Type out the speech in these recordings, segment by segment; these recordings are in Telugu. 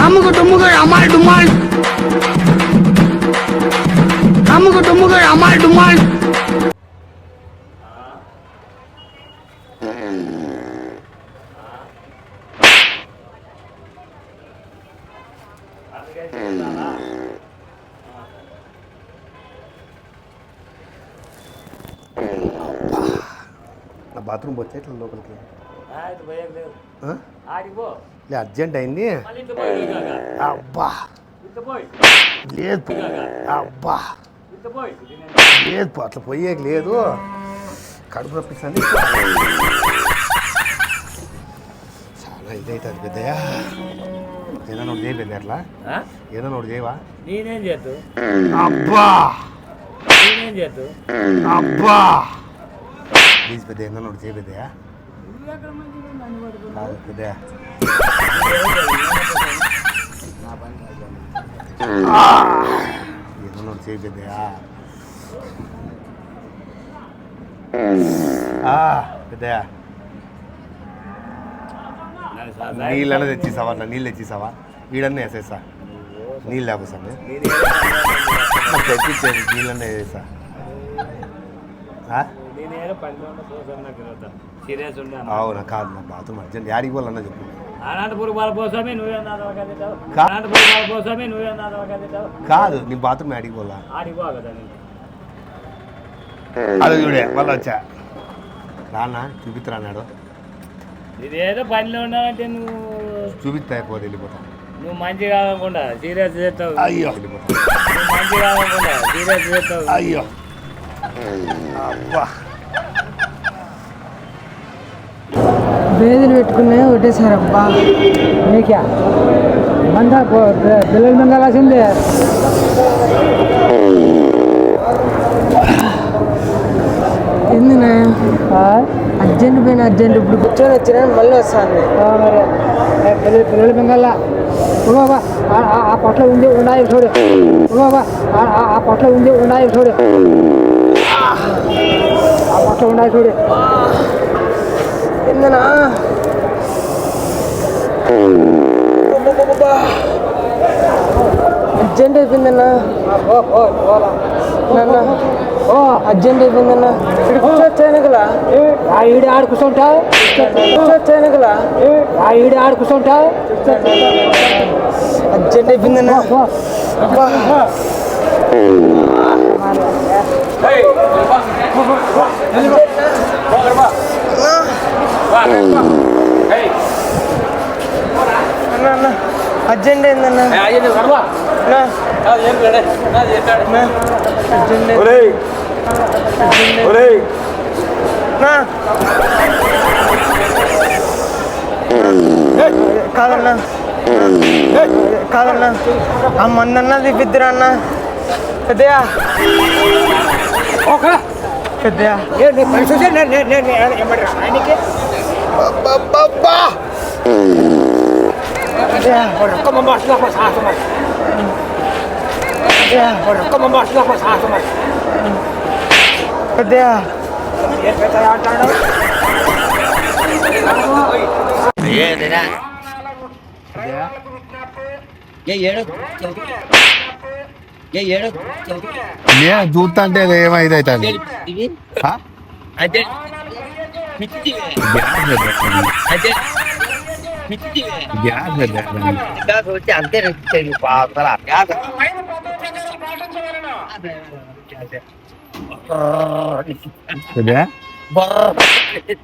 అమ్ముకు డుమ్ముకు అమ్మాయి డుమ్మాయి అమ్ముకు డుమ్ముకు అమ్మాయి డుమ్మాయి నా బాత్రూమ్ వచ్చే ఇట్లా లోపలికి లే అర్జెంట్ అయింది. అబ్బా లేదు అబ్బా లేదు అట్లా పోయేకి లేదు. కడుపు రప్పిస్తాను చాలా ఇదైతుంది పెద్దయ్యా. ఏదైనా ఒకటి చేయి పెద్ద అట్లా ఏదైనా ఒకటి చేయవా? నేనేం చేద్దు అబ్బా నేనేం చేద్దు అబ్బా ప్లీజ్ పెద్ద ఏదైనా ఒకటి చేయి పెద్దయ్యా. కాదు పెద్దయ్యా ఏదైనా ఒకటి చేయి పెద్దయ్యా. పెద్దయ్యా నీళ్ళన్నా తెచ్చిస్తావా? అట్లా నీళ్ళు తెచ్చిస్తావా? వీడన్నా వేసేస్తా నీళ్ళు లేకపోతే తెప్పించేది నీళ్ళన్నా వేసేస్తా. అవునా? కాదు నా బాత్రూమ్ అర్జెంట్ యాడికి పోవాలన్నా చెప్పు. కాదు నీ బాత్రూమ్ యాడికి పోవాలా? అది చూడే మళ్ళీ వచ్చా రానా చూపిస్తురా అన్నాడు. ఇదేదో పనిలో ఉన్నావంటే నువ్వు చూపిస్తా అయిపోతే వెళ్ళిపోతా. నువ్వు మంచి కాకుండా సీరియస్ చేస్తావు. అయ్యో నువ్వు మంచి కాకుండా సీరియస్ చేస్తావు. అయ్యో అబ్బా వేదులు పెట్టుకునే ఒకటేసారి అబ్బా నీకా మందా పిల్లల మందాల్సిందే. ఎందునా అర్జెంట్ పోయిన అర్జెంట్ ఇప్పుడు కూర్చొని వచ్చినా మళ్ళీ వస్తాను. మరి పిల్లల బెంగల్లా బాబా ఆ పొట్ల ఉంది ఉన్నాయి చూడు. బాబా ఆ పొట్ల ఉంది ఉన్నాయి చూడు. ఆ పొట్ల ఉన్నాయి చూడు. ఎందునా అర్జెంట్ అయిపోయిందన్నా. అర్జెంట్ అయిపోయిందన్నా. ఇక్కడ కూర్చోవచ్చానుకలా ఈడు ఆడు కూర్చుంటావు. కూర్చోవచ్చానుకలా ఈడు ఆడు కూర్చుంటావు. అర్జెంట్ అయిపోయిందన్నా. అన్న అర్జెంట్ అయిందన్న. కాదన్నా కాదన్నా ఆ మందన్నా తీపిద్దురా అన్న. పెద్దయా పెద్దయా పెద్దయా చూస్తా అంటే ఏమైతే అంతే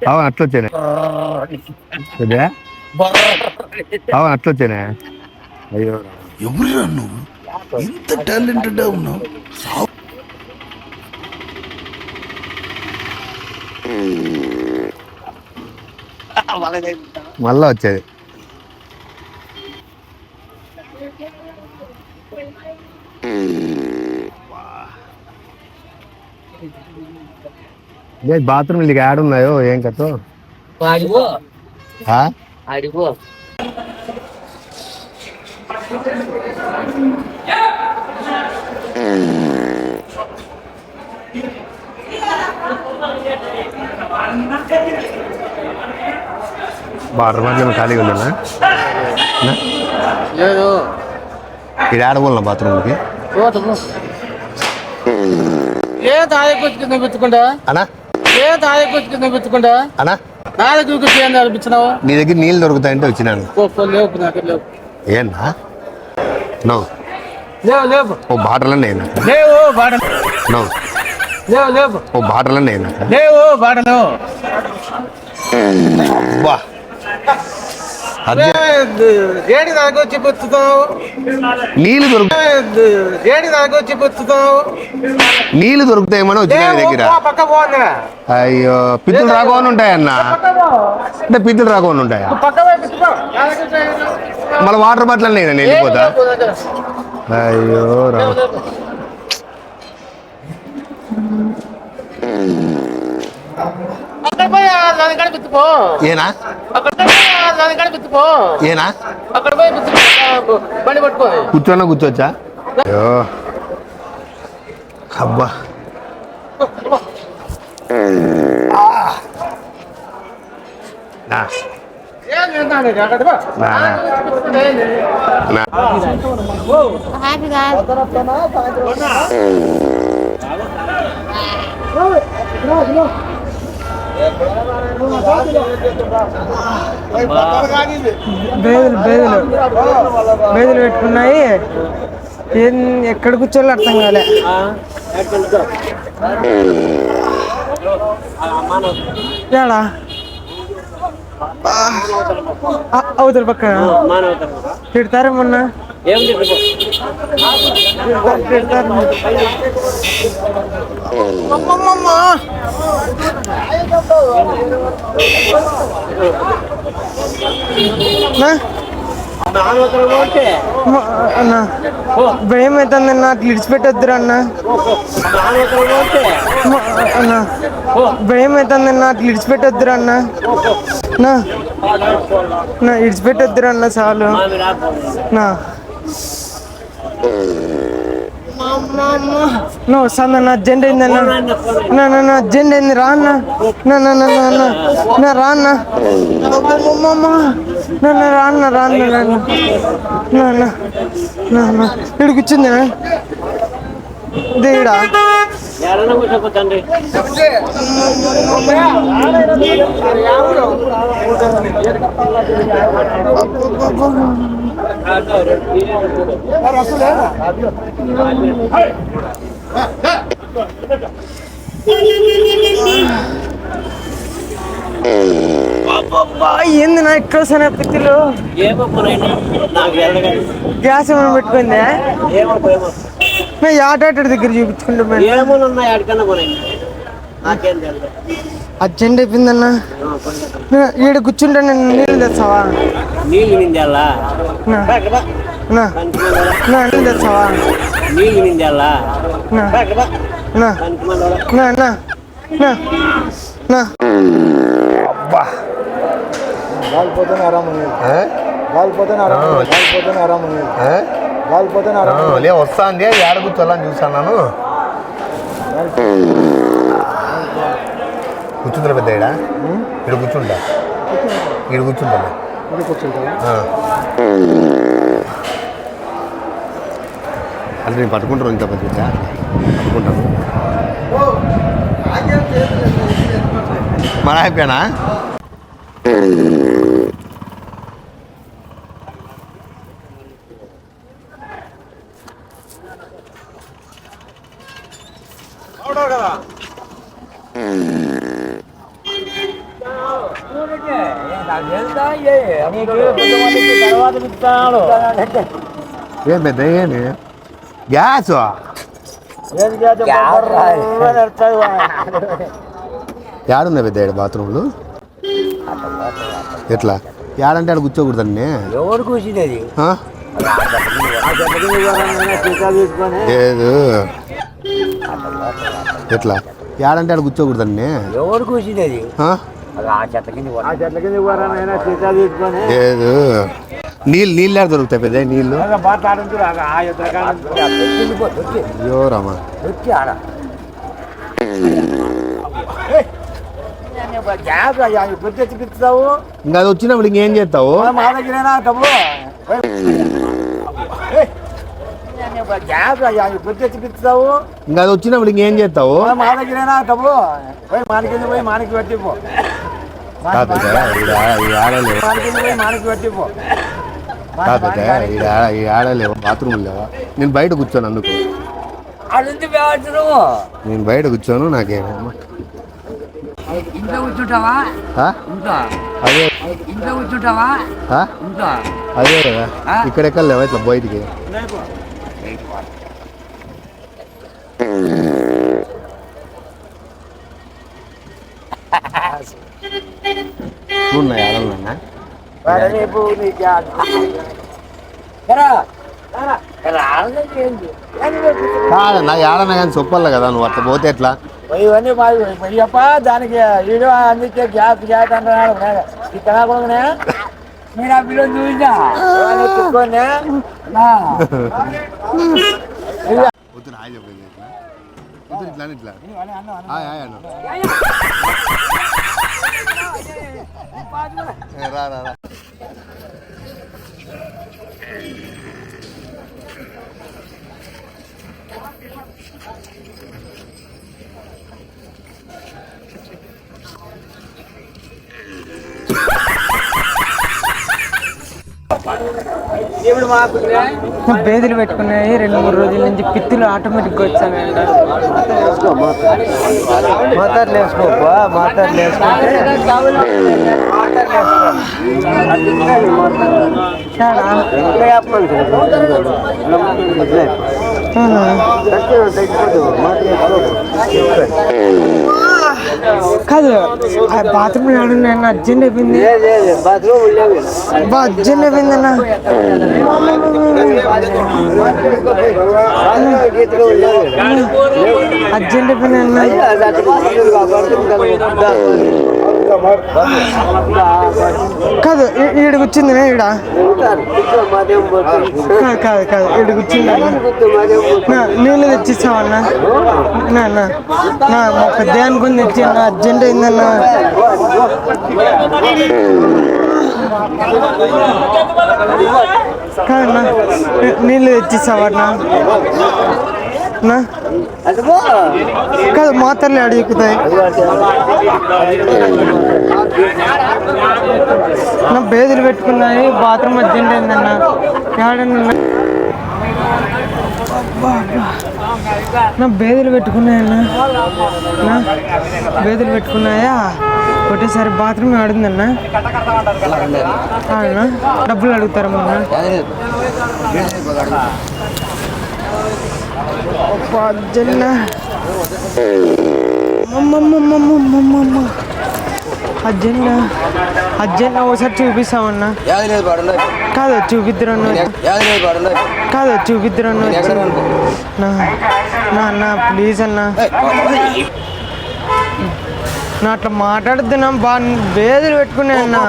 అవును అట్లొచ్చానే అవును అట్లొచ్చానే. అయ్యో ఎవరురా నువ్వు ఇంత టాలెంటెడ్ ఉన్నావు? మళ్ళా వచ్చేది. బాత్రూమ్ ఇక యాడ్ ఉన్నాయో ఏం కథ అడిగో వాటర్ బాటిల్ ఖాళీగా ఉందా లేదు ఇది ఆడబోల్నా బాత్రూమ్కి ఏ తాయకొచ్చుకుందా పెట్టుకుంటా అనా ఏ తాయకొచ్చుకుందా పెట్టుకుంటా అనా నా దగ్గర కూర్చొని అనిపించినావు నీ దగ్గర నీళ్ళు దొరుకుతాయంటే వచ్చినాను లేవు నాకు లేవు ఏనా నో లేవు లేవు ఓ బాటలు నేను లేవు బాట నో లేవు లేవు ఓ బాటలు నేను లేవు బాటలు బా ఏడి దాకా వచ్చి పెట్టుతావు నీళ్ళు దొరుకుతాయి ఏడి దాకా వచ్చి పెట్టుతావు నీళ్ళు దొరుకుతాయేమని వచ్చిన నీ దగ్గర పక్క పోందా అయ్యో పిత్తులు రాకుండా ఉంటాయన్న అంటే పిత్తులు రాకుండా ఉంటాయా పక్క పెట్టుకో మళ్ళీ వాటర్ బాటిల్ నేను వెళ్ళిపోతా అయ్యో రా అక్కడ పోయి దాని కాడ పెట్టుకో ఏనా అక్కడ పోయి దాని కాడ పెట్టుకో ఏనా అక్కడ పోయి పెట్టుకో బండి పట్టుకోని కూర్చోన్నా కూర్చోవచ్చా అయ్యో అబ్బా నా ఏం చేద్దాం అక్కడ పో. నా నా Happy guys. బేదులు బేదులు పెట్టుకున్నాయి ఎక్కడ కూర్చోాలో అర్థం కాలే ఏడా అవుతారు పక్క తిడతారా మొన్న అన్న భయం అవుతుందన్న అట్లా ఇడిచిపెట్టొద్దురా అన్న అన్న భయం అవుతుందన్న అట్లా ఇడిచిపెట్టొద్దురా అన్న నా ఇడిచిపెట్టొద్దురా అన్న చాలు నా నో వస్తాను నా అర్జెంట్ అయిందన్న నా అర్జెంట్ అయింది రా అన్న నా రా అన్న రాన్న ఇక్కడికి వచ్చిందా దేవుడా ఏంది నా ఇక్కడ వస్తాను పిత్తులు గ్యాస్ ఏమైనా పెట్టుకుందా నా ఆట దగ్గర చూపించుకుంటా అర్జెంట్ అయిపోయిందన్న ఈడ కూర్చుంటా నేను నీళ్ళు తెస్తావా నీళ్ళు నింజాలా నీళ్ళు తెస్తావా నీళ్ళు నింజాలా అబ్బా గాలిపోతేనే ఆరామని లే వస్తాంది ఏడ కూర్చోాలని చూసాను కూర్చుందా పెద్ద ఇక్కడ కూర్చుంటా ఇక్కడ కూర్చుంటా అది నేను పట్టుకుంటాను ఇంకా పెద్ద పట్టుకుంటాను మన అయిపోయానా ఏం పెద్ద ఏమి గ్యాస్ ఏడున్నా పెద్ద బాత్రూమ్లు ఎట్లా ఏడంటే ఆడ కూర్చోకూడదండి ఎవరు కూర్చునేది లేదు ఎట్లా ఏడంటే ఆడ కూర్చోకూడదండి ఎవరు కూర్చునేది లేదు నీళ్ళు ఏడ దొరుకుతాయి పెద్ద నీళ్ళు అయ్యో రామా గ్యాస్ అయ్యా గుర్తు తెచ్చిపిస్తావు ఇంకా అది వచ్చినప్పుడు ఇంకేం చేస్తావు? మా దగ్గరేనా డబ్బు గ్యాస్ అయ్యా గుర్తు తెచ్చిపిస్తావు ఇంకా అది వచ్చినప్పుడు ఇంకేం చేస్తావు? మా దగ్గరేనా డబ్బు పోయి మానకింది పోయి మానకి పెట్టిపో మానకింది పోయి మానకి పెట్టిపో కాకపోతే ఈ ఆడలేవు, బాత్రూమ్ లేవా? నేను బయట కూర్చోను, అందుకు నేను బయట కూర్చోను. నాకేమో ఇంట్లో కూర్చుంటావా అదే ఇంట్లో కూర్చుంటావా అదే కదా, ఇక్కడెక్కడ లేవా ఇట్లా బయటికి? చూడున్నాయి ఆడన్నా కాదన్నా, ఏడన్నా కానీ చెప్పాలి కదా, నువ్వు అట్లా పోతే ఎట్లా? ఇవన్నీ అప్ప దానికి వీడియో అందించే గ్యాస్ గ్యాస్ అంటున్నాడు ఇక్కడ కూడా మీరు ఆ పిల్లలు చూసా చెప్పుకోండి ఇట్లా ఇట్లా రా రా రా. బేదులు పెట్టుకున్నాయి 2-3 రోజుల నుంచి, పిత్తులు ఆటోమేటిక్గా వచ్చానంట. కాదు బాత్రూమ్ ఆడున్నాయన్న, అర్జెంట్ అయిపోయింది, అర్జెంట్ అయిపోయిందన్న. అర్జెంట్ అయిపోయింది అన్న. కాదు ఈడికి వచ్చింది ఈడ, కాదు కాదు ఈడికి వచ్చింది. నీళ్ళు తెచ్చిస్తావన్నా? నా పెద్ద అనుకుని తెచ్చి అర్జెంట్ అయిందన్నా. కాదన్నా నీళ్ళు తెచ్చిస్తావన్నా? కాదు మాత్రలే అడుగుతాయి నా, బేదులు పెట్టుకున్నాయి, బాత్రూమ్ అర్జెంట్ అయిందన్నా. ఏడన్నా నా బేదులు పెట్టుకున్నాయన్నా, నా బేదులు పెట్టుకున్నాయా? ఒకటేసారి బాత్రూమ్ ఆడుందన్నా. అవునా, డబ్బులు అడుగుతారమ్మా? అర్జెంట్ అర్జెంట్ ఒకసారి చూపిస్తామన్నా? కాదు చూపిద్దరన్నా, కాదు చూపిద్దరన్నా. నా ప్లీజ్ అన్నా, నా అట్లా మాట్లాడుతున్నా. బేదలు పెట్టుకున్నాయన్నా,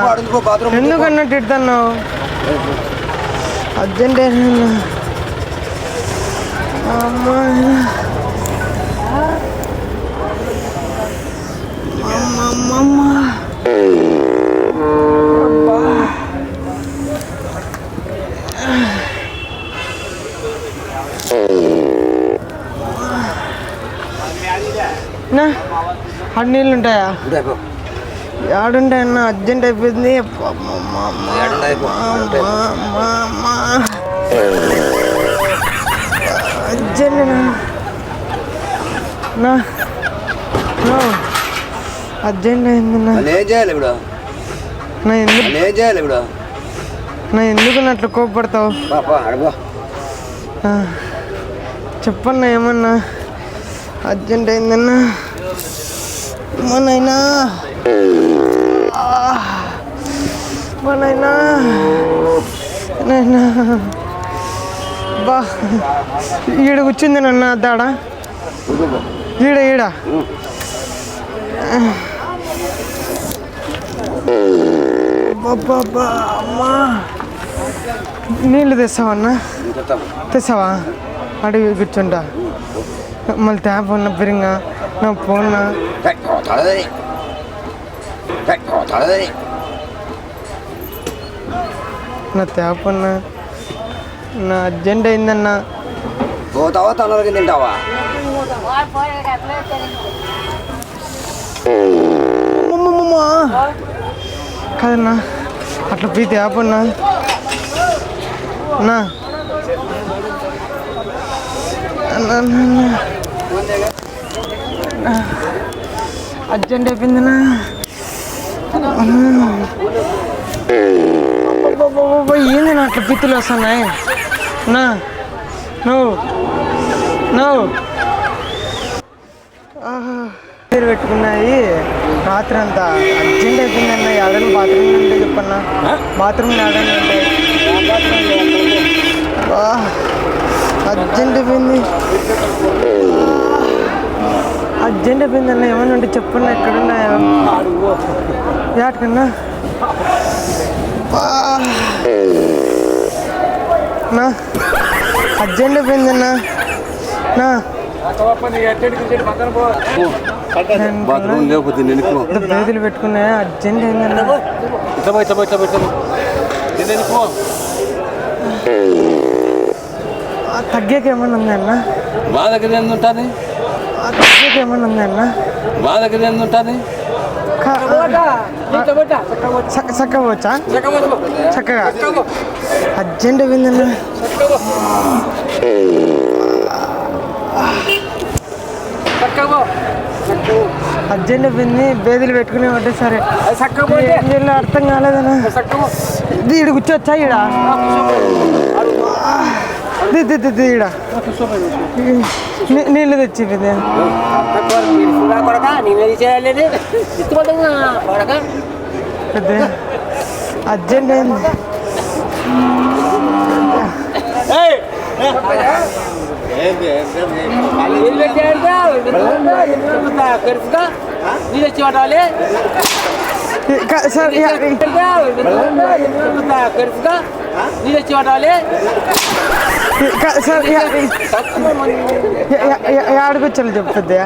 ఎందుకన్నా తిడుతున్నావు? అర్జెంట్ అన్నా. అమ్మా అన్ని నీళ్ళు ఉంటాయా? ఏడుంటాయన్నా, అర్జెంట్ అయిపోయింది. అర్జెంట్ అర్జెంట్ అయిందన్నా. ఎందుకు అట్లా కోపడతావు? చెప్పన్నా ఏమన్నా? అర్జెంట్ అయిందన్నా. మనైనా బా ఈడ కూర్చుంది నన్న దాడా, ఈడ బాబా అమ్మా. నీళ్ళు తెస్తావన్నా? తెస్తావా? అడిగి కూర్చుంటా. మళ్ళీ ట్యాప్ ఉన్న పిరింగా నా ఫోన్ నా తేపన్నా నా అర్జెంట్ అయిందన్నా. పోతావా తొందరగా తింటావా? కాదన్నా అట్లా పోయి తేపన్నా అన్నా. అర్జెంట్ అయిపోయిందన్నా. ఏంది నా అట్లా పిత్తులు వస్తున్నాయి నా నువ్వు పేరు పెట్టుకున్నాయి రాత్రి అంతా. అర్జెంట్ అయిపోయిందన్న. ఏడని బాత్రూమ్ ఉంటే చెప్పన్నా. బాత్రూమ్ ఏడని ఉంటే అర్జెంట్ అయిపోయింది. అర్జెంట్ అయిపోయిందన్న. ఏమన్నా ఉంటే చెప్పన్నా. ఎక్కడున్నా ఏటకన్నా నా అర్జెంట్ అయిపోయిందన్నా. నా బేదీలు పెట్టుకున్నా. అర్జెంట్ అయిందన్నా. తగ్గాక ఏమన్నా ఉంది అన్న? మా దగ్గర ఎంత ఉంటుంది? తగ్గాక ఏమన్నా ఉంది అన్న? మా దగ్గర ఎంత ఉంటుంది? చక్కవచ్చా? చక్కగా అర్జెంట్ అయిందన్నా. అర్జెంట్ అయిపోయింది. బేదీలు పెట్టుకునే ఒకటే సరే అర్థం కాలేదన్నా. ఈడ కూర్చోవచ్చా? ఈడ ఈడ నీళ్ళు తెచ్చి అర్జెంట్ అయింది. సార్ సార్ ఆడుకొచ్చాలి చెప్తుంది.